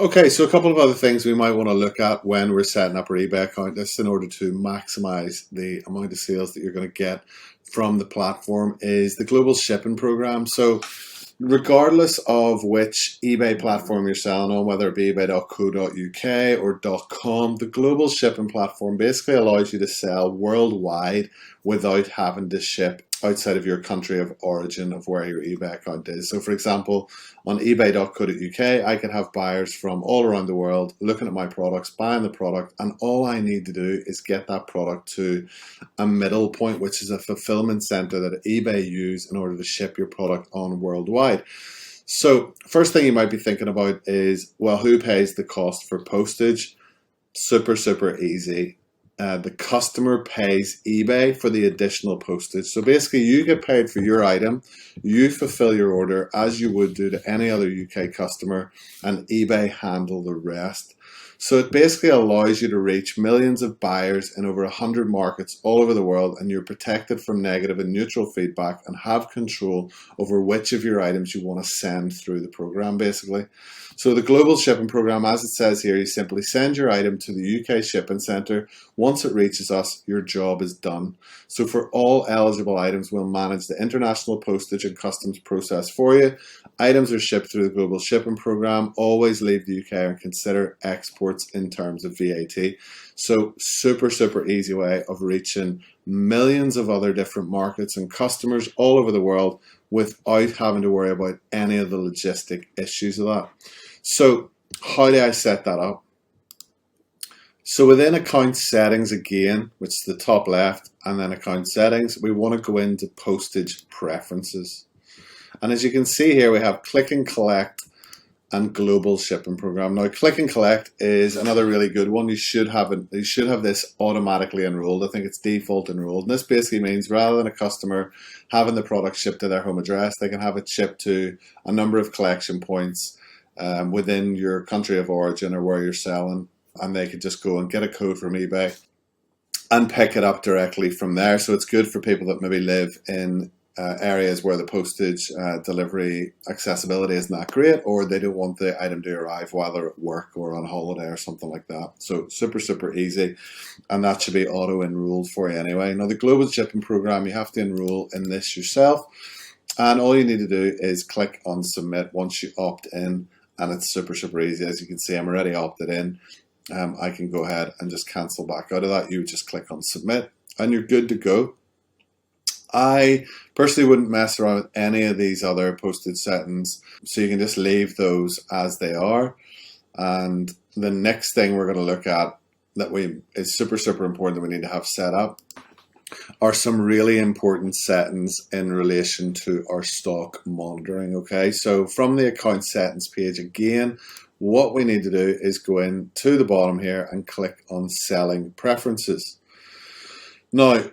Okay, so a couple of other things we might want to look at when we're setting up our eBay account. This in order to maximize the amount of sales that you're going to get from the platform is the global shipping program. So regardless of which eBay platform you're selling on, whether it be ebay.co.uk or .com, the global shipping platform basically allows you to sell worldwide without having to ship outside of your country of origin of where your eBay account is. So for example, on ebay.co.uk, I can have buyers from all around the world looking at my products, buying the product, and all I need to do is get that product to a middle point, which is a fulfillment center that eBay use in order to ship your product on worldwide. So first thing you might be thinking about is, well, who pays the cost for postage? Super easy. The customer pays eBay for the additional postage. So basically you get paid for your item, you fulfill your order as you would do to any other UK customer, and eBay handle the rest. So it basically allows you to reach millions of buyers in over 100 markets all over the world, and you're protected from negative and neutral feedback and have control over which of your items you want to send through the program basically. So the global shipping program, as it says here, you simply send your item to the UK shipping center. Once it reaches us, your job is done. So for all eligible items, we'll manage the international postage and customs process for you. Items are shipped through the global shipping program. Always leave the UK and consider exports in terms of VAT. So super easy way of reaching millions of other different markets and customers all over the world without having to worry about any of the logistic issues of that. So how do I set that up? So within account settings again, which is the top left, and then account settings, we want to go into postage preferences. And as you can see here, we have click and collect and global shipping program. Now, click and collect is another really good one. You should have this automatically enrolled. I think it's default enrolled. And this basically means rather than a customer having the product shipped to their home address, they can have it shipped to a number of collection points within your country of origin or where you're selling, and they could just go and get a code from eBay and pick it up directly from there. So it's good for people that maybe live in areas where the postage delivery accessibility isn't that great, or they don't want the item to arrive while they're at work or on holiday or something like that. So super easy, and that should be auto enrolled for you anyway. Now the global shipping program, you have to enroll in this yourself, and all you need to do is click on submit once you opt in, and it's super easy. As you can see, I'm already opted in. I can go ahead and just cancel back out of that. You just click on submit and you're good to go. I personally wouldn't mess around with any of these other postage settings, so you can just leave those as they are. And the next thing we're going to look at that is super important that we need to have set up are some really important settings in relation to our stock monitoring. Okay, so from the account settings page again, what we need to do is go in to the bottom here and click on selling preferences. Now,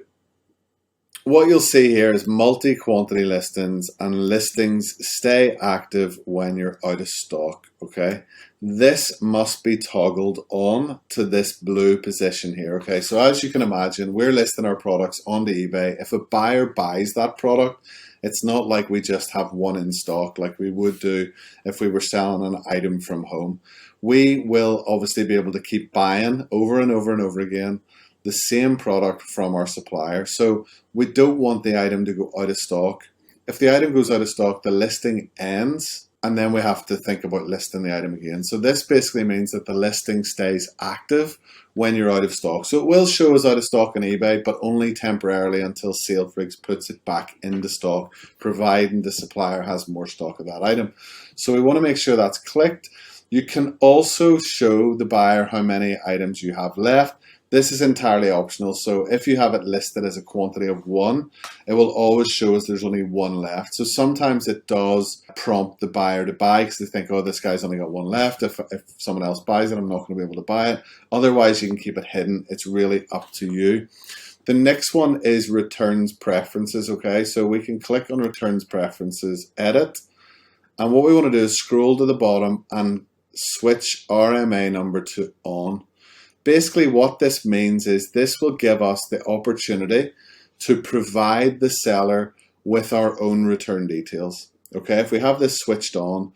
what you'll see here is multi-quantity listings, and listings stay active when you're out of stock, okay? This must be toggled on to this blue position here, okay? So as you can imagine, we're listing our products onto eBay. If a buyer buys that product, it's not like we just have one in stock like we would do if we were selling an item from home. We will obviously be able to keep buying over and over again the same product from our supplier. So we don't want the item to go out of stock. If the item goes out of stock, the listing ends, and then we have to think about listing the item again. So this basically means that the listing stays active when you're out of stock. So it will show us out of stock on eBay, but only temporarily until SaleFreaks puts it back into stock, providing the supplier has more stock of that item. So we want to make sure that's clicked. You can also show the buyer how many items you have left. This is entirely optional, so if you have it listed as a quantity of 1, it will always show us there's only 1 left. So sometimes it does prompt the buyer to buy because they think, oh, this guy's only got 1 left. If someone else buys it, I'm not going to be able to buy it. Otherwise, you can keep it hidden. It's really up to you. The next one is returns preferences, okay? So we can click on returns preferences, edit, and what we want to do is scroll to the bottom and switch RMA number to on. Basically what this means is this will give us the opportunity to provide the seller with our own return details. Okay, if we have this switched on,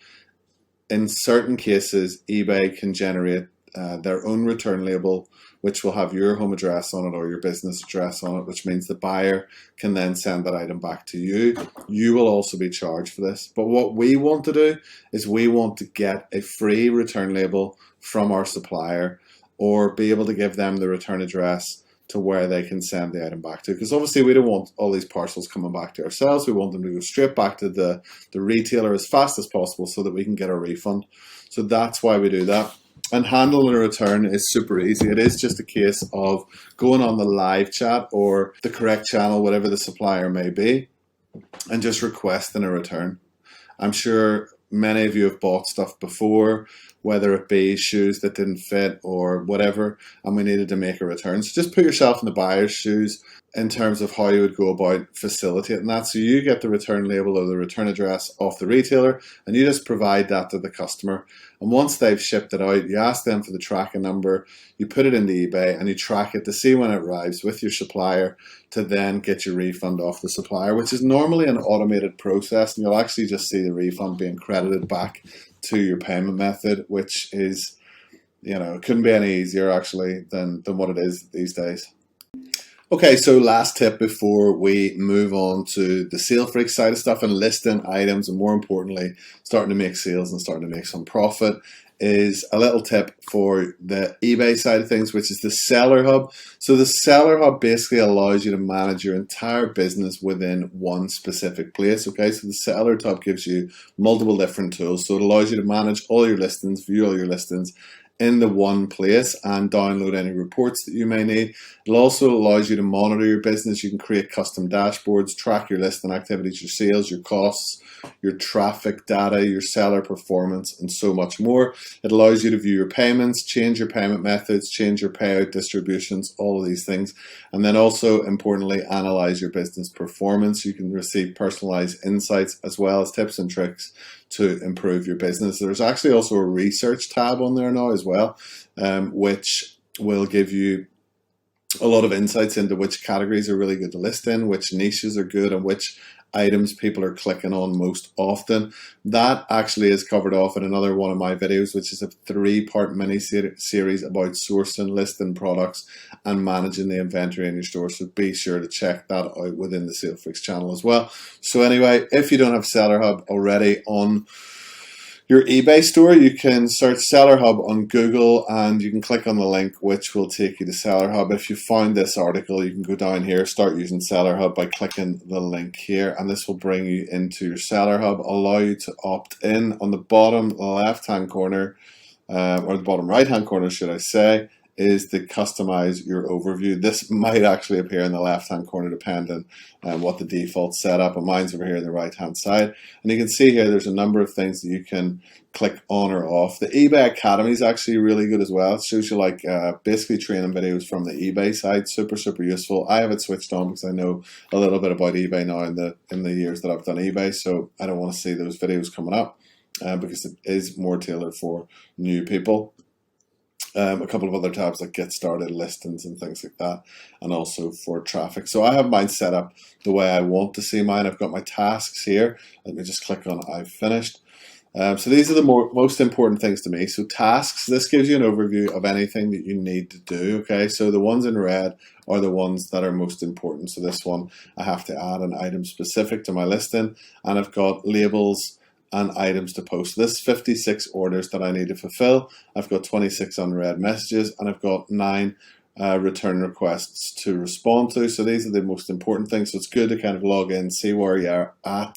in certain cases, eBay can generate their own return label, which will have your home address on it or your business address on it, which means the buyer can then send that item back to you. You will also be charged for this. But what we want to do is we want to get a free return label from our supplier, or be able to give them the return address to where they can send the item back to. Because obviously we don't want all these parcels coming back to ourselves. We want them to go straight back to the retailer as fast as possible so that we can get a refund. So that's why we do that. And handling a return is super easy. It is just a case of going on the live chat or the correct channel, whatever the supplier may be, and just requesting a return. I'm sure many of you have bought stuff before, whether it be shoes that didn't fit or whatever, and we needed to make a return. So just put yourself in the buyer's shoes in terms of how you would go about facilitating that. So you get the return label or the return address off the retailer, and you just provide that to the customer. And once they've shipped it out, you ask them for the tracking number, you put it into eBay, and you track it to see when it arrives with your supplier to then get your refund off the supplier, which is normally an automated process, and you'll actually just see the refund being credited back to your payment method, which is, it couldn't be any easier actually than what it is these days. Okay, so last tip before we move on to the SaleFreaks side of stuff and listing items, and more importantly, starting to make sales and starting to make some profit, is a little tip for the eBay side of things, which is the Seller Hub. So the Seller Hub basically allows you to manage your entire business within one specific place. Okay, so the Seller Hub gives you multiple different tools. So it allows you to manage all your listings, view all your listings in the one place, and download any reports that you may need. It also allows you to monitor your business. You can create custom dashboards, track your listing activities, your sales, your costs, your traffic data, your seller performance, and so much more. It allows you to view your payments, change your payment methods, change your payout distributions, all of these things. And then also, importantly, analyze your business performance. You can receive personalized insights as well as tips and tricks to improve your business. There's actually also a research tab on there now as well, which will give you a lot of insights into which categories are really good to list in, which niches are good, and which items people are clicking on most often. That actually is covered off in another one of my videos, which is a 3-part mini series about sourcing, listing products, and managing the inventory in your store. So be sure to check that out within the SaleFreaks channel as well. So anyway, if you don't have Seller Hub already on your eBay store, you can search Seller Hub on Google and you can click on the link which will take you to Seller Hub. If you found this article, you can go down here, start using Seller Hub by clicking the link here, and this will bring you into your Seller Hub, allow you to opt in. On the bottom left hand corner, or the bottom right hand corner should I say, is to customize your overview. This might actually appear in the left hand corner depending on what the default setup, and mine's over here on the right hand side. And you can see here there's a number of things that you can click on or off. The eBay Academy is actually really good as well. It shows you like basically training videos from the eBay side. Super useful. I have it switched on because I know a little bit about eBay now in the years that I've done eBay, so I don't want to see those videos coming up because it is more tailored for new people. A couple of other tabs like get started, listings, and things like that, and also for traffic. So I have mine set up the way I want to see mine. I've got my tasks here. Let me just click on I've finished. So these are the most important things to me. So tasks, this gives you an overview of anything that you need to do. Okay, so the ones in red are the ones that are most important. So this one, I have to add an item specific to my listing, and I've got labels and items to post. This 56 orders that I need to fulfill. I've got 26 unread messages, and I've got 9 return requests to respond to. So these are the most important things. So it's good to kind of log in, see where you're at,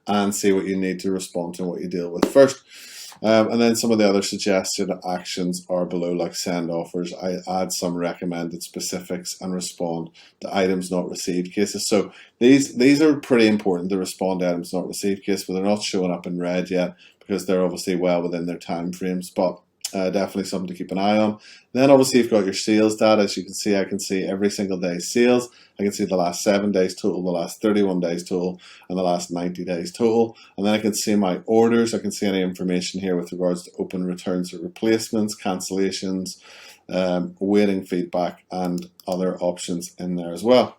and see what you need to respond to and what you deal with first. And then some of the other suggested actions are below, like send offers. I add some recommended specifics and respond to items not received cases. So these are pretty important to respond to items not received cases, but they're not showing up in red yet because they're obviously well within their time frames. But definitely something to keep an eye on. Then obviously you've got your sales data. As you can see, I can see every single day's sales. I can see the last 7 days total, the last 31 days total, and the last 90 days total. And then I can see my orders. I can see any information here with regards to open returns or replacements, cancellations, waiting feedback, and other options in there as well.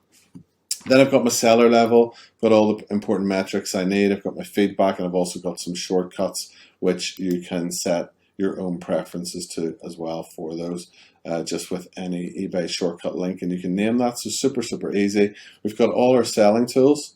Then I've got my seller level, got all the important metrics I need. I've got my feedback, and I've also got some shortcuts which you can set your own preferences to as well for those, just with any eBay shortcut link, and you can name that. So super easy. We've got all our selling tools,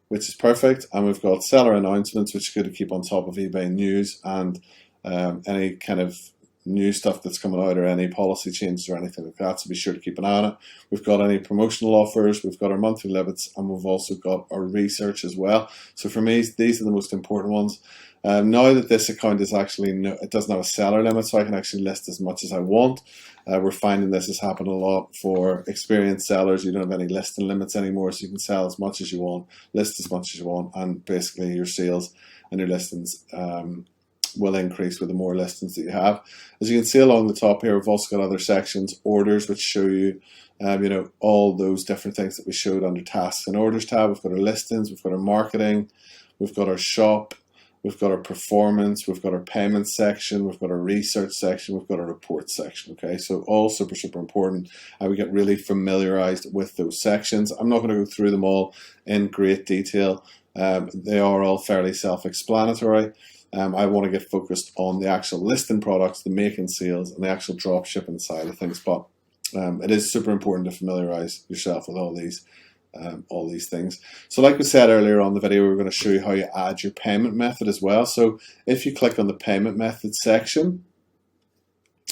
which is perfect, and we've got seller announcements, which is good to keep on top of eBay news and any kind of new stuff that's coming out, or any policy changes or anything like that, so be sure to keep an eye on it. We've got any promotional offers, we've got our monthly limits, and we've also got our research as well. So for me, these are the most important ones. Now that this account is actually, it doesn't have a seller limit, so I can actually list as much as I want. We're finding this has happened a lot for experienced sellers. You don't have any listing limits anymore, so you can sell as much as you want, list as much as you want, and basically your sales and your listings will increase with the more listings that you have. As you can see along the top here, we've also got other sections, orders, which show you, all those different things that we showed under tasks and orders tab. We've got our listings, we've got our marketing, we've got our shop, we've got our performance, we've got our payments section, we've got our research section, we've got our reports section. Okay, so all super important, and we get really familiarized with those sections. I'm not going to go through them all in great detail. They are all fairly self-explanatory. I want to get focused on the actual listing products, the making sales, and the actual drop shipping side of things. But it is super important to familiarize yourself with all these things. So like we said earlier on the video, we're going to show you how you add your payment method as well. So if you click on the payment method section,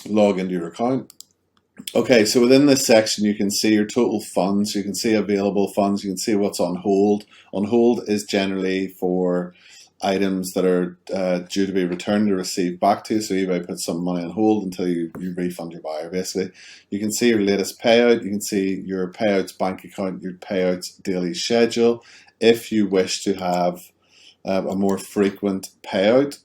log into your account. Okay, so within this section, you can see your total funds, you can see available funds, you can see what's on hold. On hold is generally for items that are due to be returned or received back to you. So eBay puts some money on hold until you refund your buyer, basically. You can see your latest payout. You can see your payouts bank account, your payouts daily schedule. If you wish to have a more frequent payout,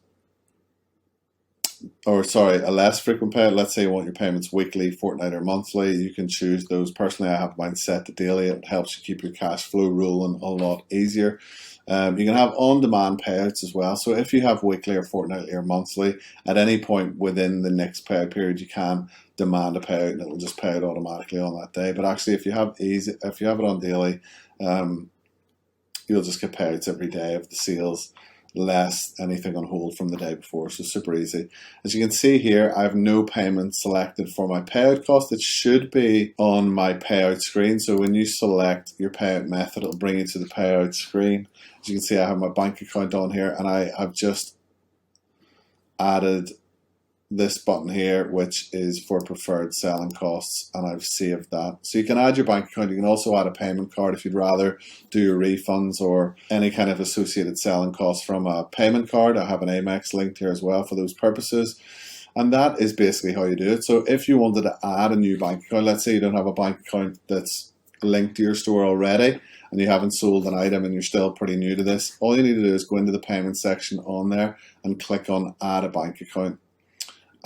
or sorry, a less frequent payout, let's say you want your payments weekly, fortnightly, or monthly, you can choose those. Personally, I have mine set to daily. It helps you keep your cash flow rolling a lot easier. You can have on-demand payouts as well. So if you have weekly or fortnightly or monthly, at any point within the next payout period, you can demand a payout, and it will just pay out automatically on that day. But actually, if you have it on daily, you'll just get payouts every day of the sales, less anything on hold from the day before. So super easy. As you can see here, I have no payment selected for my payout cost. It should be on my payout screen. So when you select your payout method, it'll bring you to the payout screen. As you can see, I have my bank account on here, and I have just added this button here, which is for preferred selling costs, and I've saved that. So you can add your bank account. You can also add a payment card if you'd rather do your refunds or any kind of associated selling costs from a payment card. I have an Amex linked here as well for those purposes. And that is basically how you do it. So if you wanted to add a new bank account, let's say you don't have a bank account that's linked to your store already, and you haven't sold an item and you're still pretty new to this, all you need to do is go into the payment section on there and click on add a bank account.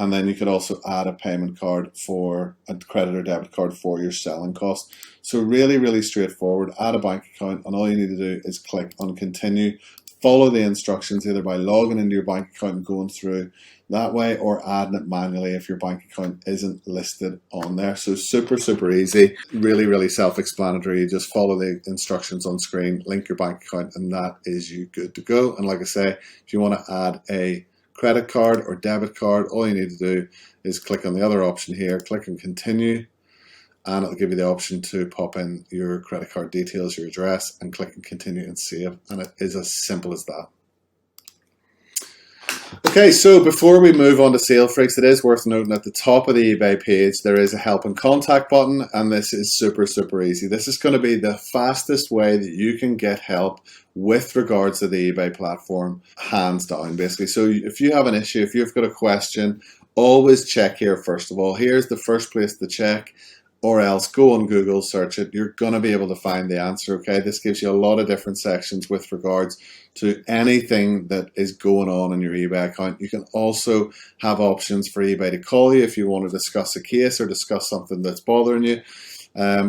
And then you could also add a payment card for a credit or debit card for your selling cost. So really straightforward. Add a bank account, and all you need to do is click on continue. Follow the instructions either by logging into your bank account and going through that way, or adding it manually if your bank account isn't listed on there. So super easy, really self-explanatory. You just follow the instructions on screen, link your bank account, and that is you good to go. And like I say, if you want to add a credit card or debit card, all you need to do is click on the other option here, click on continue, and it'll give you the option to pop in your credit card details, your address, and click on continue and save. And it is as simple as that. Okay, so before we move on to SaleFreaks, it is worth noting at the top of the eBay page there is a help and contact button, and this is super easy. This is going to be the fastest way that you can get help with regards to the eBay platform, hands down, basically. So if you have an issue, if you've got a question, always check here first of all. Here's the first place to check, or else go on Google, search it. You're going to be able to find the answer, okay? This gives you a lot of different sections with regards to anything that is going on in your eBay account. You can also have options for eBay to call you if you want to discuss a case or discuss something that's bothering you,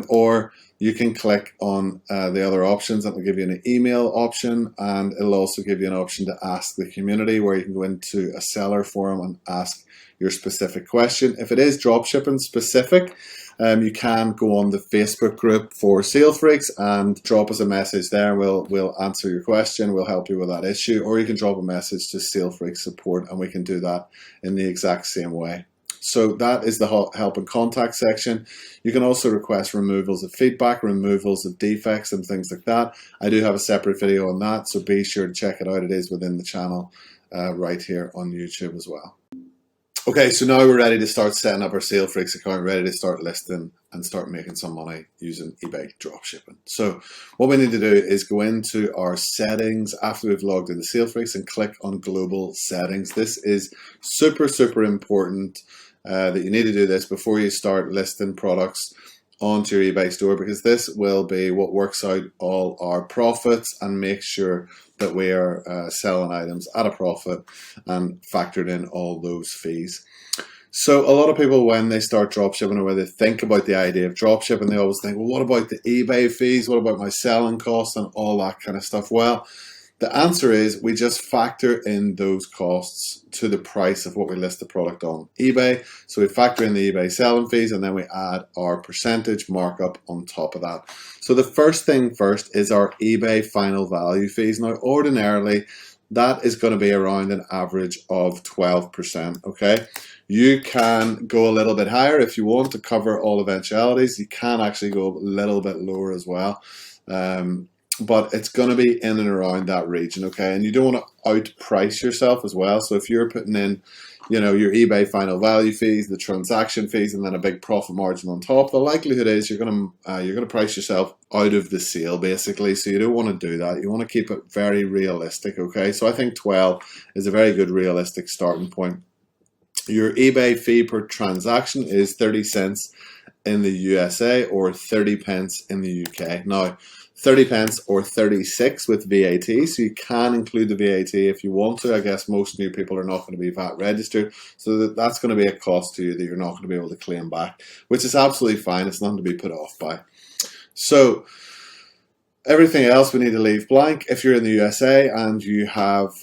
or you can click on the other options. That will give you an email option, and it'll also give you an option to ask the community, where you can go into a seller forum and ask your specific question. If it is dropshipping specific, You can go on the Facebook group for SaleFreaks and drop us a message there. We'll answer your question. We'll help you with that issue. Or you can drop a message to SaleFreaks support and we can do that in the exact same way. So that is the help and contact section. You can also request removals of feedback, removals of defects and things like that. I do have a separate video on that, so be sure to check it out. It is within the channel right here on YouTube as well. Okay, so now we're ready to start setting up our SaleFreaks account, ready to start listing and start making some money using eBay dropshipping. So what we need to do is go into our settings after we've logged into SaleFreaks and click on global settings. This is super, super important that you need to do this before you start listing products onto your eBay store, because this will be what works out all our profits and makes sure that we are selling items at a profit and factored in all those fees. So a lot of people, when they start dropshipping or when they think about the idea of dropshipping, they always think, well, what about the eBay fees? What about my selling costs and all that kind of stuff? Well, the answer is we just factor in those costs to the price of what we list the product on eBay. So we factor in the eBay selling fees and then we add our percentage markup on top of that. So the first thing first is our eBay final value fees. Now, ordinarily, that is going to be around an average of 12%, okay? You can go a little bit higher if you want to cover all eventualities. You can actually go a little bit lower as well. But it's going to be in and around that region, okay? And you don't want to outprice yourself as well. So if you're putting in, you know, your eBay final value fees, the transaction fees, and then a big profit margin on top, the likelihood is you're going to price yourself out of the sale, basically. So you don't want to do that. You want to keep it very realistic, okay? So I think 12 is a very good realistic starting point. Your eBay fee per transaction is 30 cents in the USA or 30 pence in the UK. Now, 30 pence or 36 with VAT, so you can include the VAT if you want to. I guess most new people are not going to be VAT registered, so that's going to be a cost to you that you're not going to be able to claim back, which is absolutely fine. It's nothing to be put off by. So everything else we need to leave blank. If you're in the USA and you have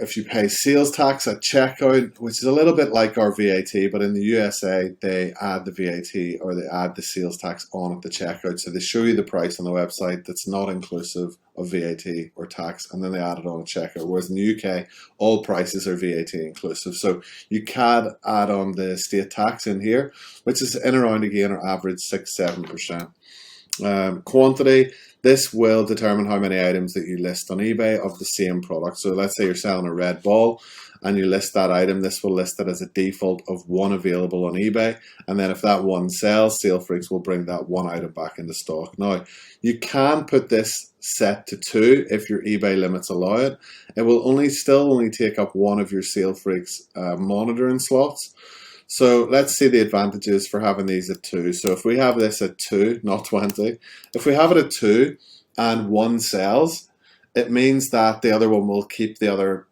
if you pay sales tax at checkout, which is a little bit like our VAT, but in the USA they add the VAT or they add the sales tax on at the checkout. So they show you the price on the website that's not inclusive of VAT or tax, and then they add it on at checkout. Whereas in the UK, all prices are VAT inclusive. So you can add on the state tax in here, which is in around again our average 6-7%. Quantity. This will determine how many items that you list on eBay of the same product. So let's say you're selling a red ball and you list that item. This will list it as a default of one available on eBay. And then if that one sells, SaleFreaks will bring that one item back into stock. Now, you can put this set to 2 if your eBay limits allow it. It will still only take up one of your SaleFreaks monitoring slots. So let's see the advantages for having these at 2. So if we have this at 2, not 20, if we have it at 2 and one sells, it means that the other one will keep the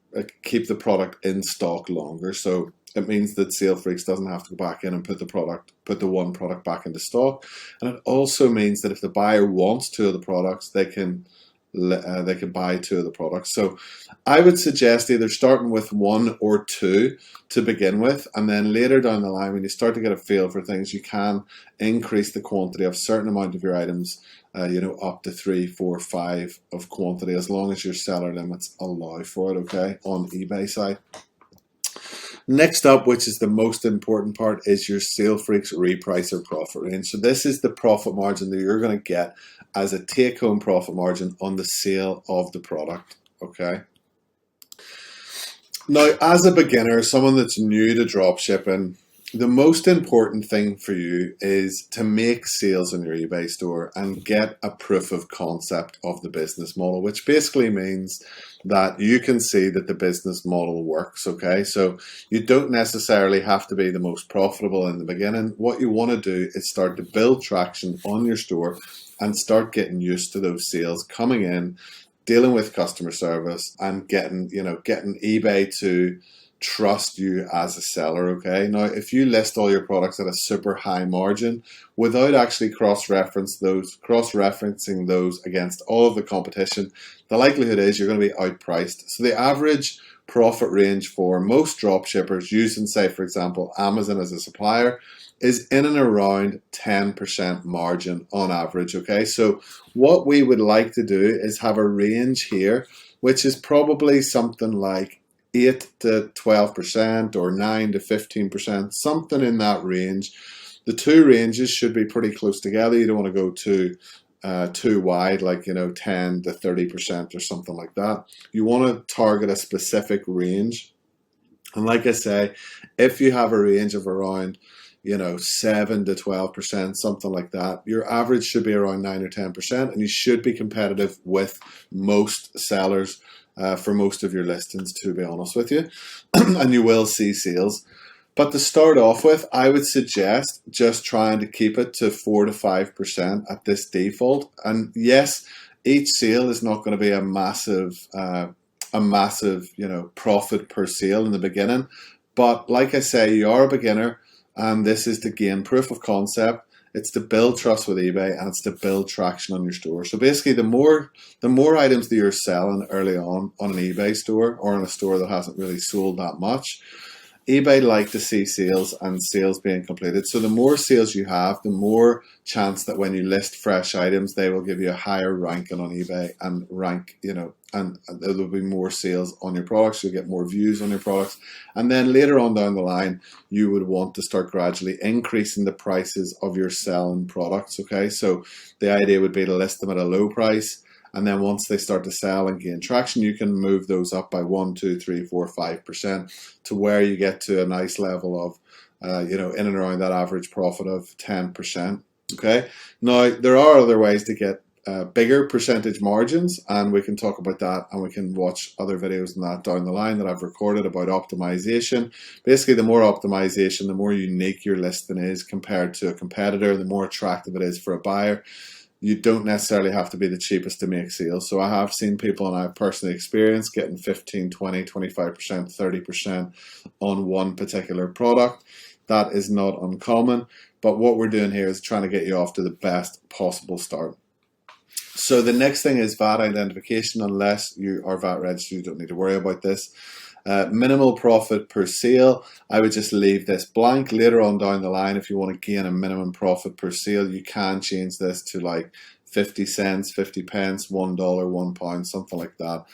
product in stock longer. So it means that SaleFreaks doesn't have to go back in and put the one product back into stock. And it also means that if the buyer wants 2 of the products, they can buy 2 of the products. So I would suggest either starting with 1 or 2 to begin with, and then later down the line when you start to get a feel for things, you can increase the quantity of a certain amount of your items, up to 3, 4, 5 of quantity, as long as your seller limits allow for it, okay, on eBay side. Next up, which is the most important part, is your SaleFreaks repricer profit range. So this is the profit margin that you're going to get as a take-home profit margin on the sale of the product, okay? Now, as a beginner, someone that's new to dropshipping, the most important thing for you is to make sales on your eBay store and get a proof of concept of the business model, which basically means that you can see that the business model works, okay? So you don't necessarily have to be the most profitable in the beginning. What you want to do is start to build traction on your store and start getting used to those sales coming in, dealing with customer service, and getting eBay to trust you as a seller, okay? Now, if you list all your products at a super high margin without actually cross-referencing those against all of the competition, the likelihood is you're going to be outpriced. So the average profit range for most drop shippers using, say, for example, Amazon as a supplier is in and around 10% margin on average, okay? So what we would like to do is have a range here, which is probably something like 8 to 12% or 9 to 15%, something in that range. The two ranges should be pretty close together. You don't want to go too wide, like 10 to 30% or something like that. You want to target a specific range. And like I say, if you have a range of around 7 to 12%, something like that, your average should be around 9 or 10%, and you should be competitive with most sellers for most of your listings, to be honest with you. And you will see sales. But to start off with, I would suggest just trying to keep it to 4 to 5% at this default. And yes, each sale is not going to be a massive profit per sale in the beginning. But like I say, you are a beginner, and this is to gain proof of concept. It's to build trust with eBay, and it's to build traction on your store. So basically, the more items that you're selling early on an eBay store or in a store that hasn't really sold that much, eBay like to see sales and sales being completed. So the more sales you have, the more chance that when you list fresh items, they will give you a higher ranking on eBay and and there will be more sales on your products. You'll get more views on your products. And then later on down the line, you would want to start gradually increasing the prices of your selling products. Okay, so the idea would be to list them at a low price. And then once they start to sell and gain traction, you can move those up by 1, 2, 3, 4, 5% to where you get to a nice level of, in and around that average profit of 10%. Okay. Now, there are other ways to get bigger percentage margins, and we can talk about that, and we can watch other videos on that down the line that I've recorded about optimization. Basically, the more optimization, the more unique your listing is compared to a competitor, the more attractive it is for a buyer. You don't necessarily have to be the cheapest to make sales. So I have seen people, and I've personally experienced, getting 15, 20, 25%, 30% on one particular product. That is not uncommon. But what we're doing here is trying to get you off to the best possible start. So the next thing is VAT identification. Unless you are VAT registered, you don't need to worry about this. Minimal profit per sale, I would just leave this blank. Later on down the line, if you want to gain a minimum profit per sale, you can change this to like 50 cents, 50 pence, $1, £1, something like that.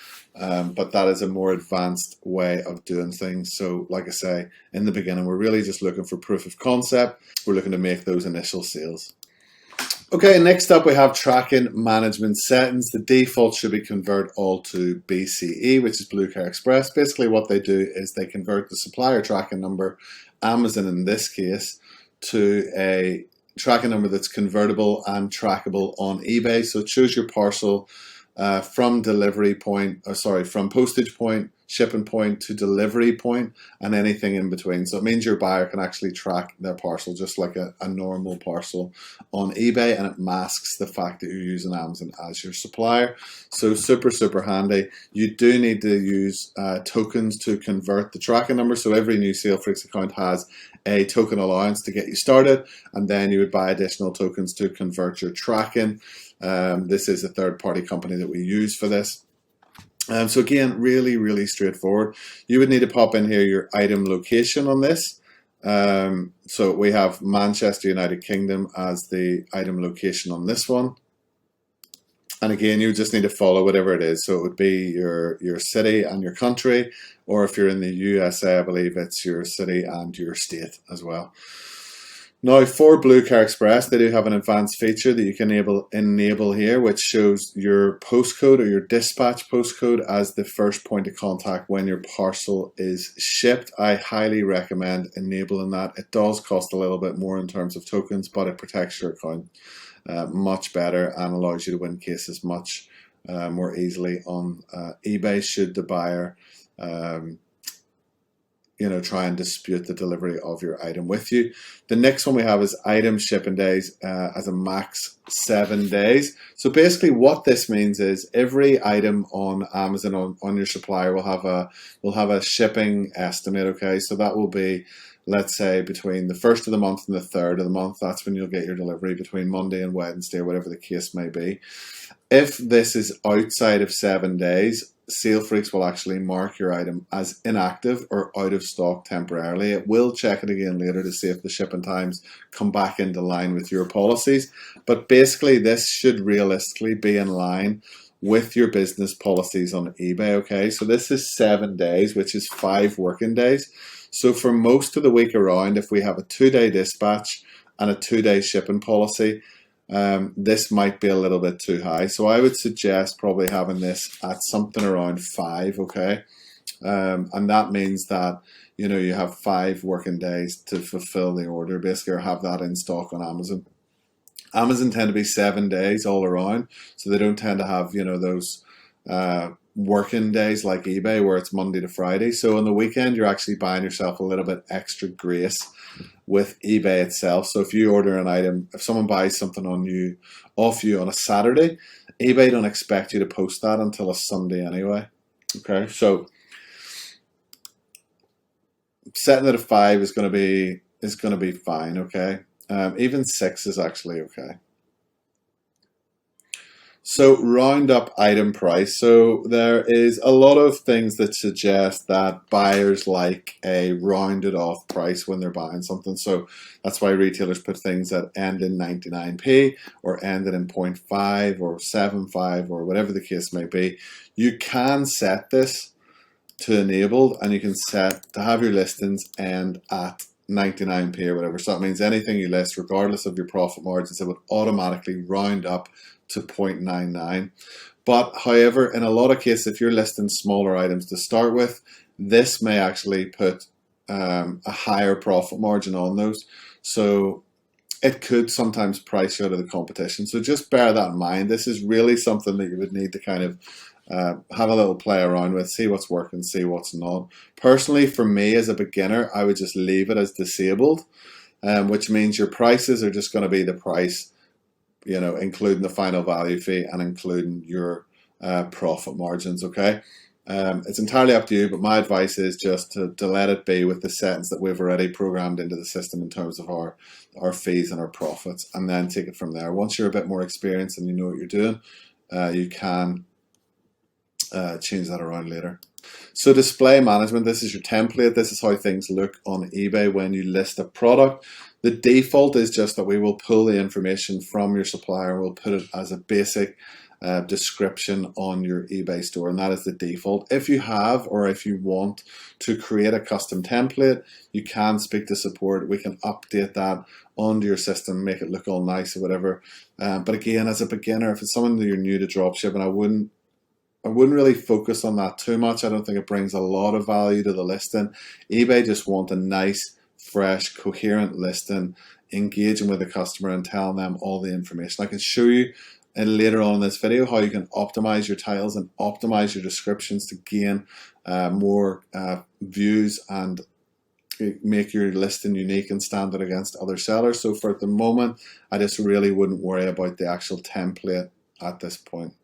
But that is a more advanced way of doing things. So like I say, in the beginning, we're really just looking for proof of concept. We're looking to make those initial sales. Okay, next up we have tracking management settings. The default should be convert all to BCE, which is Blue Car Express. Basically what they do is they convert the supplier tracking number, Amazon in this case, to a tracking number that's convertible and trackable on eBay. So choose your parcel from from postage point, shipping point to delivery point, and anything in between. So it means your buyer can actually track their parcel just like a normal parcel on eBay, and it masks the fact that you're using Amazon as your supplier. So super, super handy. You do need to use tokens to convert the tracking number. So every new SaleFreaks account has a token allowance to get you started, and then you would buy additional tokens to convert your tracking. This is a third-party company that we use for this. So again, really, really straightforward. You would need to pop in here your item location on this. So we have Manchester, United Kingdom as the item location on this one. And again, you just need to follow whatever it is. So it would be your city and your country, or if you're in the USA, I believe it's your city and your state as well. Now for Blue Car Express, they do have an advanced feature that you can enable here, which shows your postcode or your dispatch postcode as the first point of contact when your parcel is shipped. I highly recommend enabling that. It does cost a little bit more in terms of tokens, but it protects your account much better and allows you to win cases much more easily on eBay should the buyer try and dispute the delivery of your item with you. The next one we have is item shipping days as a max 7 days. So basically what this means is every item on Amazon on your supplier will have a shipping estimate. Okay, so that will be, let's say, between the 1st of the month and the 3rd of the month. That's when you'll get your delivery, between Monday and Wednesday, or whatever the case may be. If this is outside of 7 days, SaleFreaks will actually mark your item as inactive or out of stock temporarily. It will check it again later to see if the shipping times come back into line with your policies. But basically, this should realistically be in line with your business policies on eBay. Okay, so this is 7 days, which is 5 working days. So for most of the week around, if we have a 2-day dispatch and a 2-day shipping policy, this might be a little bit too high. So I would suggest probably having this at something around 5, okay? And that means that, you know, you have 5 working days to fulfill the order, basically, or have that in stock on Amazon. Amazon tend to be 7 days all around, so they don't tend to have, you know, those working days like eBay where it's Monday to Friday. So on the weekend, you're actually buying yourself a little bit extra grace with eBay itself. So if you order an item, if someone buys something off you on a Saturday, eBay don't expect you to post that until a Sunday anyway. Okay, so setting it at 5 is going to be fine. Okay, even 6 is actually okay. So roundup item price. So there is a lot of things that suggest that buyers like a rounded off price when they're buying something. So that's why retailers put things that end in 99p or ended in 0.5 or 75 or whatever the case may be. You can set this to enabled, and you can set to have your listings end at 99p or whatever. So that means anything you list, regardless of your profit margins, it would automatically round up to 0.99. But however, in a lot of cases, if you're listing smaller items to start with, this may actually put a higher profit margin on those. So it could sometimes price you out of the competition. So just bear that in mind. This is really something that you would need to kind of have a little play around with, see what's working, see what's not. Personally, for me as a beginner, I would just leave it as disabled, which means your prices are just going to be the price, you know, including the final value fee and including your profit margins. Okay, it's entirely up to you, but my advice is just to let it be with the settings that we've already programmed into the system in terms of our fees and our profits, and then take it from there. Once you're a bit more experienced and you know what you're doing, you can change that around later. So display management, this is your template. This is how things look on eBay when you list a product. The default is just that we will pull the information from your supplier. We'll put it as a basic description on your eBay store, and that is the default. If you have, or if you want to create a custom template, you can speak to support. We can update that onto your system, make it look all nice or whatever. But again, as a beginner, if it's someone that you're new to dropshipping, I wouldn't really focus on that too much. I don't think it brings a lot of value to the listing. eBay just want a nice, fresh, coherent listing, engaging with the customer and telling them all the information. I can show you later on in this video how you can optimize your titles and optimize your descriptions to gain more views and make your listing unique and stand out against other sellers. So for the moment, I just really wouldn't worry about the actual template at this point.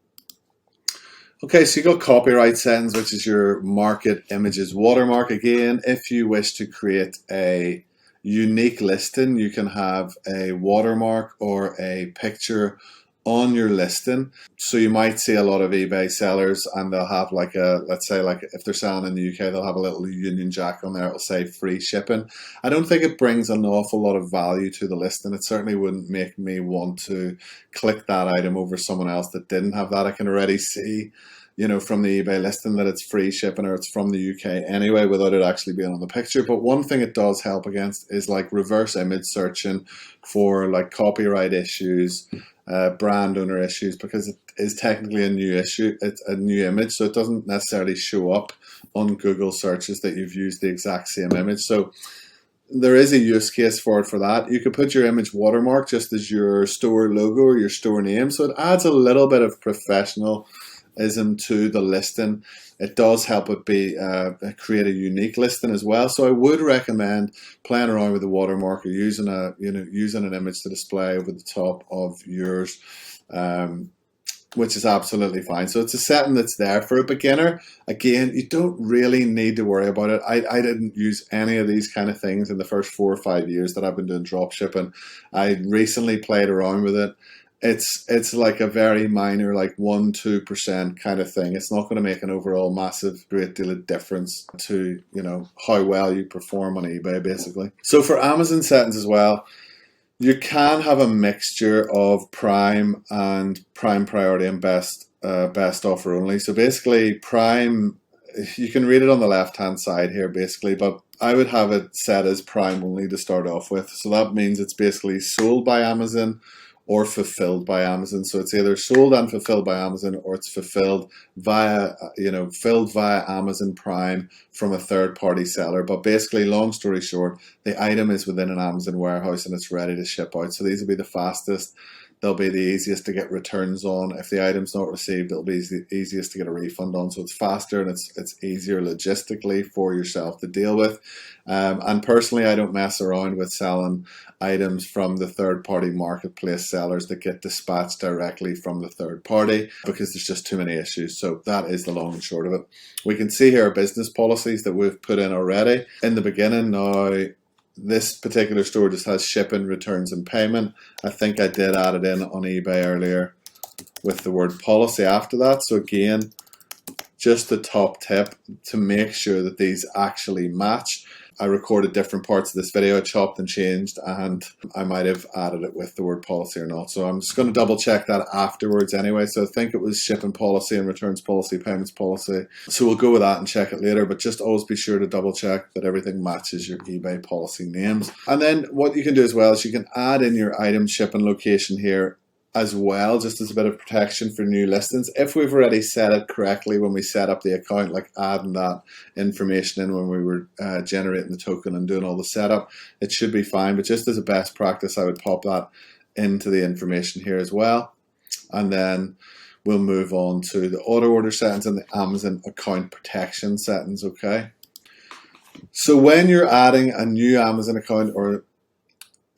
Okay, so you got copyright settings, which is your market images watermark. Again, if you wish to create a unique listing, you can have a watermark or a picture on your listing. So you might see a lot of eBay sellers and they'll have like a, let's say like if they're selling in the UK, they'll have a little Union Jack on there. It'll say free shipping. I don't think it brings an awful lot of value to the listing. It certainly wouldn't make me want to click that item over someone else that didn't have that. I can already see, you know, from the eBay listing that it's free shipping or it's from the UK anyway without it actually being on the picture. But one thing it does help against is like reverse image searching for like copyright issues, brand owner issues, because it is technically a new issue. It's a new image, so it doesn't necessarily show up on Google searches that you've used the exact same image. So there is a use case for it for that. You could put your image watermark just as your store logo or your store name, so it adds a little bit of professionalism to the listing. It does help it be create a unique listing as well. So I would recommend playing around with the watermark or using an image to display over the top of yours, which is absolutely fine. So it's a setting that's there for a beginner. Again, you don't really need to worry about it. I didn't use any of these kind of things in the first 4 or 5 years that I've been doing dropshipping. I recently played around with it. it's like a very minor, like 1-2% kind of thing. It's not going to make an overall massive great deal of difference to, you know, how well you perform on eBay, basically. So for Amazon settings as well, you can have a mixture of prime and prime priority and best offer only. So basically prime, you can read it on the left hand side here basically, but I would have it set as prime only to start off with. So that means it's basically sold by Amazon or fulfilled by Amazon. So it's either sold and fulfilled by Amazon, or it's fulfilled via, you know, filled via Amazon Prime from a third-party seller. But basically, long story short, the item is within an Amazon warehouse and it's ready to ship out. So these will be the fastest. They'll be the easiest to get returns on. If the item's not received, it'll be the easiest to get a refund on. So it's faster and it's easier logistically for yourself to deal with. And personally, I don't mess around with selling items from the third-party marketplace sellers that get dispatched directly from the third party, because there's just too many issues. So that is the long and short of it. We can see here business policies that we've put in already in the beginning. Now, this particular store just has shipping, returns, and payment. I think I did add it in on eBay earlier with the word policy after that. So again, just the top tip to make sure that these actually match. I recorded different parts of this video, chopped and changed, and I might have added it with the word policy or not. So I'm just going to double check that afterwards anyway. So I think it was shipping policy and returns policy, payments policy. So we'll go with that and check it later, but just always be sure to double check that everything matches your eBay policy names. And then what you can do as well is you can add in your item shipping location here as well, just as a bit of protection for new listings. If we've already set it correctly when we set up the account, like adding that information in when we were generating the token and doing all the setup, it should be fine. But just as a best practice, I would pop that into the information here as well. And then we'll move on to the auto order settings and the Amazon account protection settings, okay? So when you're adding a new Amazon account or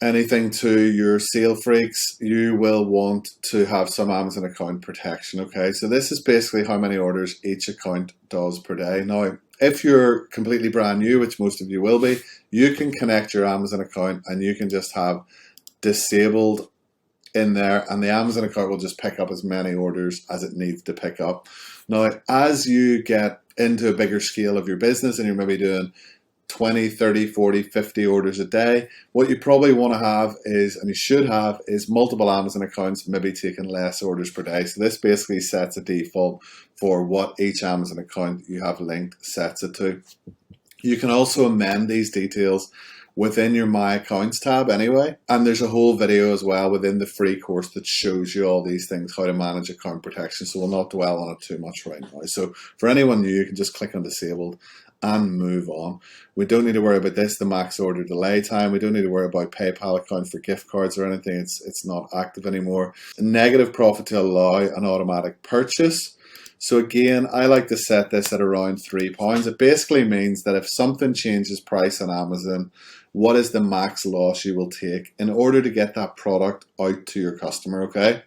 anything to your SaleFreaks, you will want to have some Amazon account protection, okay? So this is basically how many orders each account does per day. Now, if you're completely brand new, which most of you will be, you can connect your Amazon account and you can just have disabled in there, and the Amazon account will just pick up as many orders as it needs to pick up. Now, as you get into a bigger scale of your business and you're maybe doing 20, 30, 40, 50 orders a day, what you probably want to have is, and you should have, is multiple Amazon accounts, maybe taking less orders per day. So this basically sets a default for what each Amazon account you have linked sets it to. You can also amend these details within your My Accounts tab anyway. And there's a whole video as well within the free course that shows you all these things, how to manage account protection. So we'll not dwell on it too much right now. So for anyone new, you can just click on disabled and move on. We don't need to worry about this, the max order delay time. We don't need to worry about PayPal account for gift cards or anything. It's not active anymore. Negative profit to allow an automatic purchase. So again, I like to set this at around £3. It basically means that if something changes price on Amazon, what is the max loss you will take in order to get that product out to your customer, okay?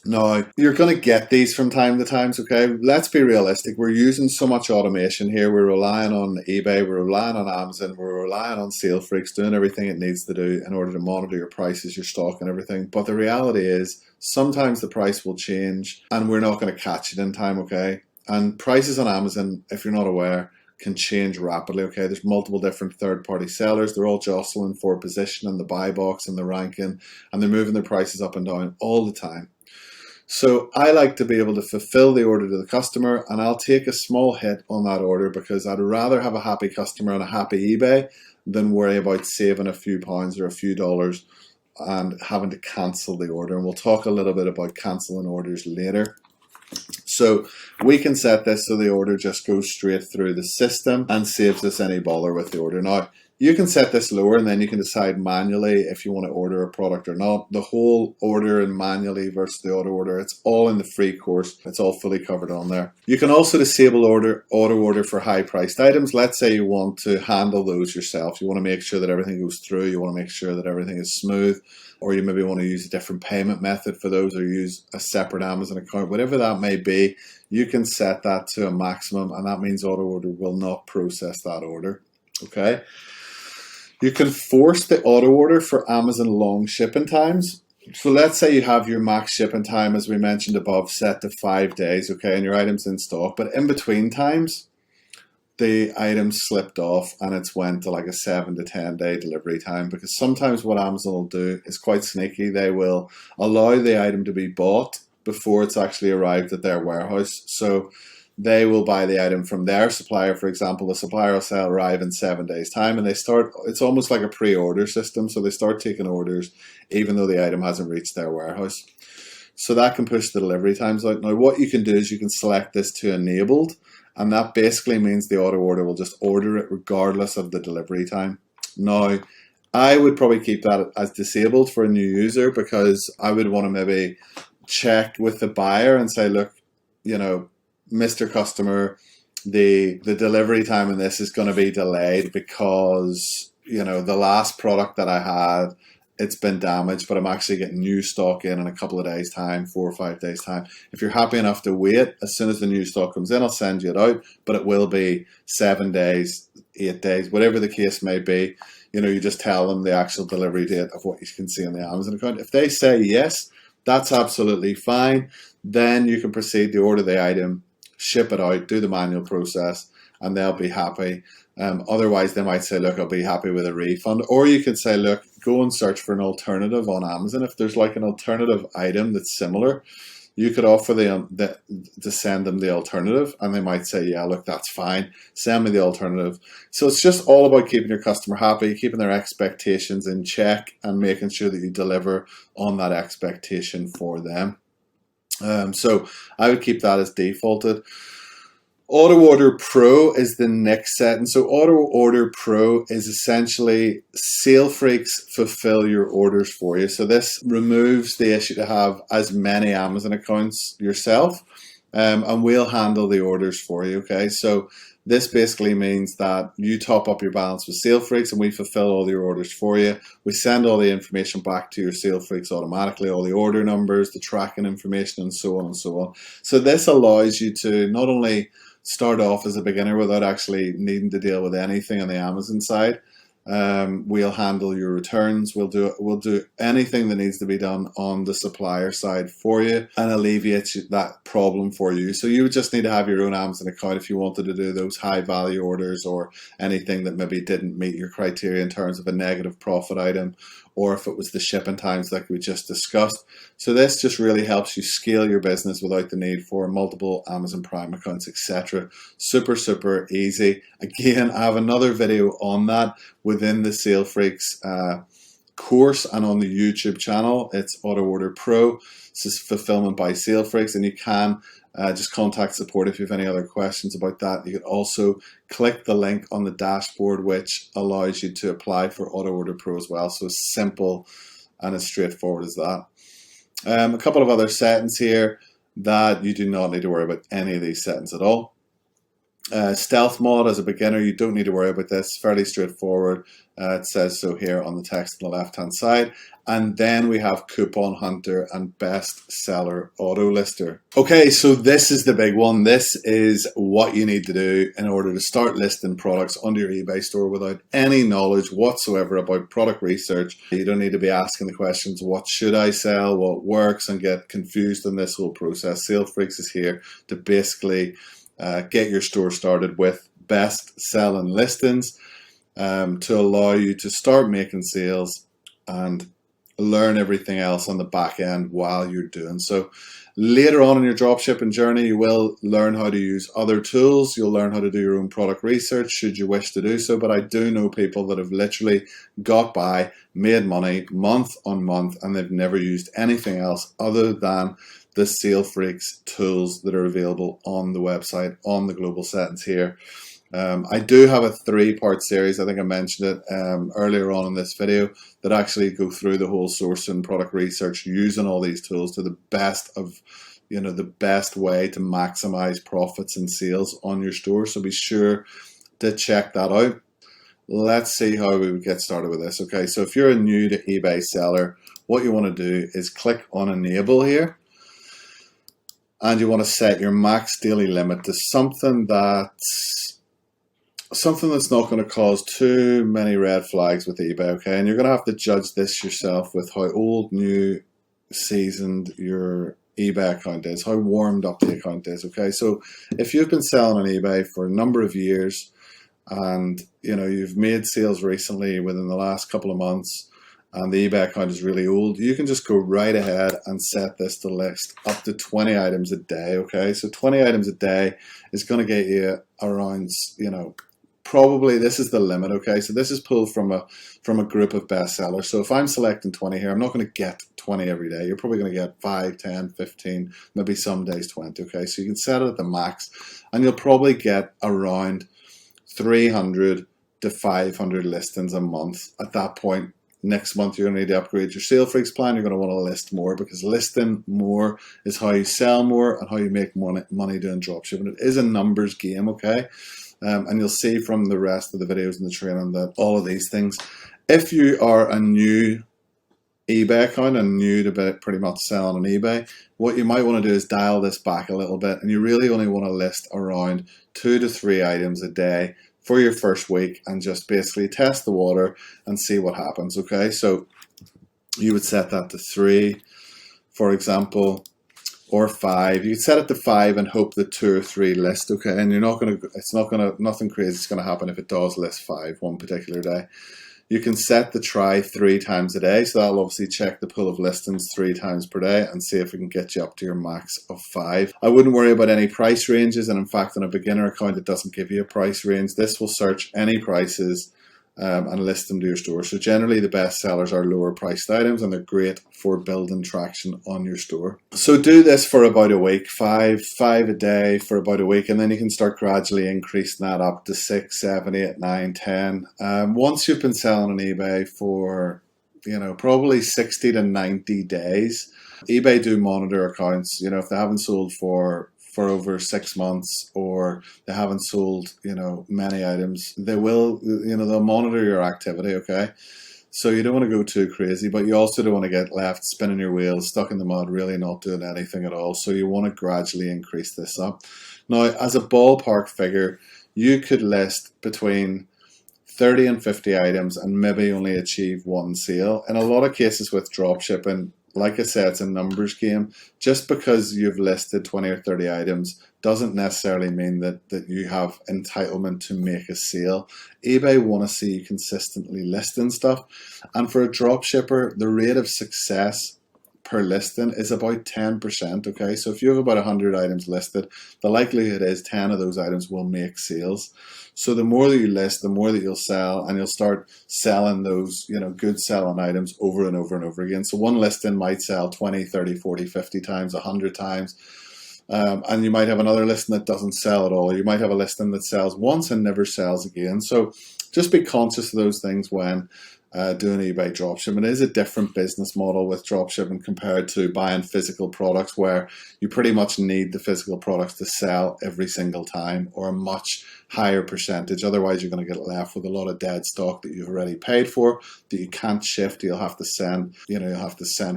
Now, you're going to get these from time to time, okay? Let's be realistic. We're using so much automation here. We're relying on eBay, we're relying on Amazon, we're relying on SaleFreaks, doing everything it needs to do in order to monitor your prices, your stock and everything. But the reality is, sometimes the price will change and we're not going to catch it in time, okay? And prices on Amazon, if you're not aware, can change rapidly, okay? There's multiple different third-party sellers. They're all jostling for position in the buy box and the ranking, and they're moving their prices up and down all the time. So I like to be able to fulfill the order to the customer, and I'll take a small hit on that order because I'd rather have a happy customer and a happy eBay than worry about saving a few pounds or a few dollars and having to cancel the order. And we'll talk a little bit about canceling orders later. So we can set this so the order just goes straight through the system and saves us any bother with the order. Now, you can set this lower and then you can decide manually if you want to order a product or not. The whole order and manually versus the auto order, it's all in the free course. It's all fully covered on there. You can also disable auto order for high priced items. Let's say you want to handle those yourself. You want to make sure that everything goes through. You want to make sure that everything is smooth. Or you maybe want to use a different payment method for those, or use a separate Amazon account, whatever that may be. You can set that to a maximum, and that means auto order will not process that order. Okay. You can force the auto order for Amazon long shipping times. So let's say you have your max shipping time, as we mentioned above, set to 5 days, okay, and your item's in stock. But in between times, the item slipped off and it's went to like a 7 to 10 day delivery time, because sometimes what Amazon will do is quite sneaky. They will allow the item to be bought before it's actually arrived at their warehouse. So they will buy the item from their supplier. For example, the supplier will say arrive in 7 days time, and they start, it's almost like a pre-order system. So they start taking orders even though the item hasn't reached their warehouse. So that can push the delivery times out. Now what you can do is you can select this to enabled, and that basically means the auto order will just order it regardless of the delivery time. Now, I would probably keep that as disabled for a new user, because I would want to maybe check with the buyer and say, look, you know, Mr. Customer, the delivery time in this is going to be delayed because, you know, the last product that I had, it's been damaged, but I'm actually getting new stock in a couple of days time, 4 or 5 days time. If you're happy enough to wait, as soon as the new stock comes in, I'll send you it out, but it will be 7 days, 8 days, whatever the case may be. You know, you just tell them the actual delivery date of what you can see on the Amazon account. If they say yes, that's absolutely fine. Then you can proceed to order the item, ship it out, do the manual process, and they'll be happy. Otherwise, they might say, look, I'll be happy with a refund. Or you could say, look, go and search for an alternative on Amazon. If there's like an alternative item that's similar, you could offer to send them the alternative, and they might say, yeah, look, that's fine. Send me the alternative. So it's just all about keeping your customer happy, keeping their expectations in check, and making sure that you deliver on that expectation for them. So I would keep that as defaulted. Auto Order Pro is the next setting. So Auto Order Pro is essentially SaleFreaks fulfill your orders for you. So this removes the issue to have as many Amazon accounts yourself, and we'll handle the orders for you. Okay, so this basically means that you top up your balance with SaleFreaks and we fulfill all your orders for you. We send all the information back to your SaleFreaks automatically, all the order numbers, the tracking information, and so on and so on. So this allows you to not only start off as a beginner without actually needing to deal with anything on the Amazon side. We'll handle your returns. We'll do anything that needs to be done on the supplier side for you, and alleviate that problem for you. So you would just need to have your own Amazon account if you wanted to do those high value orders, or anything that maybe didn't meet your criteria in terms of a negative profit item, or if it was the shipping times like we just discussed. So this just really helps you scale your business without the need for multiple Amazon Prime accounts, etc. Super, super easy. Again, I have another video on that within the SaleFreaks course and on the YouTube channel. It's Auto Order Pro. This is fulfillment by SaleFreaks, and you can just contact support if you have any other questions about that. You can also click the link on the dashboard, which allows you to apply for Auto Order Pro as well. So it's simple and as straightforward as that. A couple of other settings here that you do not need to worry about any of these settings at all. Stealth mode, as a beginner, you don't need to worry about this. Fairly straightforward. It says so here on the text on the left hand side. And then we have Coupon Hunter and Best Seller Auto Lister. Okay, so this is the big one. This is what you need to do in order to start listing products on your eBay store without any knowledge whatsoever about product research. You don't need to be asking the questions, what should I sell, what works, and get confused in this whole process. SaleFreaks is here to basically get your store started with best selling listings, to allow you to start making sales and learn everything else on the back end while you're doing so. Later on in your dropshipping journey, you will learn how to use other tools. You'll learn how to do your own product research should you wish to do so. But I do know people that have literally got by, made money month on month, and they've never used anything else other than the SaleFreaks tools that are available on the website, on the global settings here. I do have a 3-part series, I think I mentioned it earlier on in this video, that actually go through the whole sourcing product research using all these tools to the best of, the best way to maximize profits and sales on your store. So be sure to check that out. Let's see how we would get started with this. Okay, so if you're a new to eBay seller, what you want to do is click on Enable here. And you want to set your max daily limit to something that's not going to cause too many red flags with eBay, okay? And you're going to have to judge this yourself with how old, new, seasoned your eBay account is, how warmed up the account is. Okay, so if you've been selling on eBay for a number of years, and you've made sales recently within the last couple of months, and the eBay account is really old, you can just go right ahead and set this to list up to 20 items a day. Okay, so 20 items a day is going to get you around, probably this is the limit. Okay, so this is pulled from a group of bestsellers. So if I'm selecting 20 here, I'm not going to get 20 every day. You're probably going to get 5, 10, 15, maybe some days 20. Okay, so you can set it at the max, and you'll probably get around 300 to 500 listings a month. At that point, next month, you're going to need to upgrade your SaleFreaks plan. You're going to want to list more, because listing more is how you sell more and how you make money doing dropshipping. It is a numbers game, okay? And you'll see from the rest of the videos and the training that all of these things, if you are a new eBay account and new to pretty much selling on eBay, what you might want to do is dial this back a little bit, and you really only want to list around 2 to 3 items a day for your first week, and just basically test the water and see what happens. Okay, so you would set that to 3, for example, or 5. You could set it to 5 and hope that 2 or 3 list. Okay, and nothing crazy is going to happen if it does list 5 one particular day. You can set the try 3 times a day, so that'll obviously check the pool of listings 3 times per day and see if we can get you up to your max of 5. I wouldn't worry about any price ranges, and in fact on a beginner account it doesn't give you a price range. This will search any prices and list them to your store. So generally the best sellers are lower priced items, and they're great for building traction on your store. So do this for about a week, 5 a day for about a week, and then you can start gradually increasing that up to 6, 7, 8, 9, 10. Once you've been selling on eBay for probably 60 to 90 days, eBay do monitor accounts. If they haven't sold for over 6 months, or they haven't sold many items, they'll monitor your activity. Okay, so you don't want to go too crazy, but you also don't want to get left spinning your wheels, stuck in the mud, really not doing anything at all. So you want to gradually increase this up. Now, as a ballpark figure, you could list between 30 and 50 items and maybe only achieve 1 sale. In a lot of cases with dropshipping, like I said, it's a numbers game. Just because you've listed 20 or 30 items doesn't necessarily mean that you have entitlement to make a sale. eBay want to see you consistently listing stuff. And for a dropshipper, the rate of success per listing is about 10%. Okay, so if you have about 100 items listed, the likelihood is 10 of those items will make sales. So the more that you list, the more that you'll sell, and you'll start selling those good selling items over and over and over again. So one listing might sell 20, 30, 40, 50 times, 100 times. And you might have another listing that doesn't sell at all. You might have a listing that sells once and never sells again. So just be conscious of those things when doing eBay dropshipping. It is a different business model with dropshipping compared to buying physical products, where you pretty much need the physical products to sell every single time, or a much higher percentage. Otherwise you're going to get left with a lot of dead stock that you've already paid for, that you can't shift. You'll have to send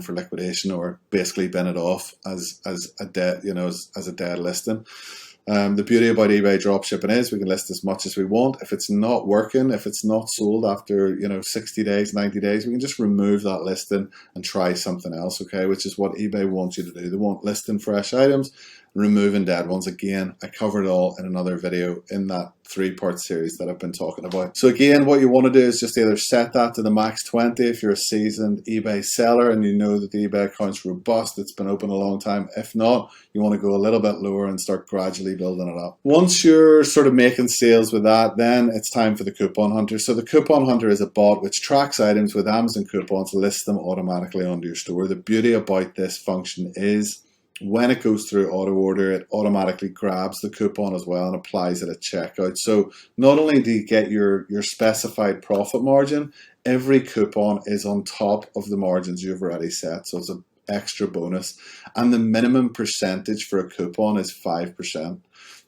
for liquidation, or basically bin it off as a dead as a dead listing. The beauty about eBay dropshipping is we can list as much as we want. If it's not working, if it's not sold after 60 days, 90 days, we can just remove that listing and try something else. Okay, which is what eBay wants you to do. They want listing fresh items, removing dead ones. Again, I covered it all in another video in that 3-part series that I've been talking about. So again, what you want to do is just either set that to the max 20 if you're a seasoned eBay seller and you know that the eBay account's robust, it's been open a long time. If not, you want to go a little bit lower and start gradually building it up. Once you're sort of making sales with that, then it's time for the coupon hunter. So the coupon hunter is a bot which tracks items with Amazon coupons, lists them automatically onto your store. The beauty about this function is when it goes through auto order, it automatically grabs the coupon as well and applies it at checkout. So not only do you get your specified profit margin, every coupon is on top of the margins you've already set. So it's an extra bonus. And the minimum percentage for a coupon is 5%.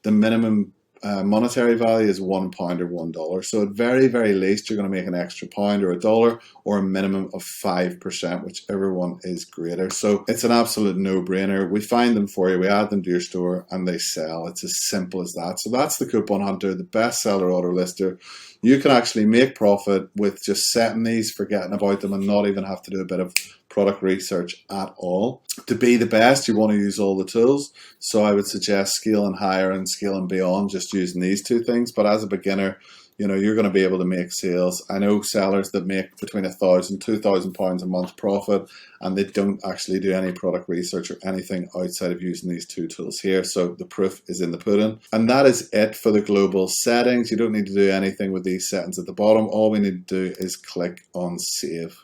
The minimum monetary value is £1 or $1. So at very, very least, you're going to make an extra £1 or $1, or a minimum of 5%, whichever one is greater. So it's an absolute no-brainer. We find them for you, we add them to your store, and they sell. It's as simple as that. So that's the Coupon Hunter, the bestseller auto lister. You can actually make profit with just setting these, forgetting about them, and not even have to do a bit of product research at all. To be the best, you want to use all the tools. So I would suggest Scale and Higher and Scale and Beyond, just using these two things. But as a beginner, you know, you're going to be able to make sales. I know sellers that make between £1,000 and £2,000 a month profit, and they don't actually do any product research or anything outside of using these two tools here. So the proof is in the pudding. And that is it for the global settings. You don't need to do anything with these settings at the bottom. All we need to do is click on Save.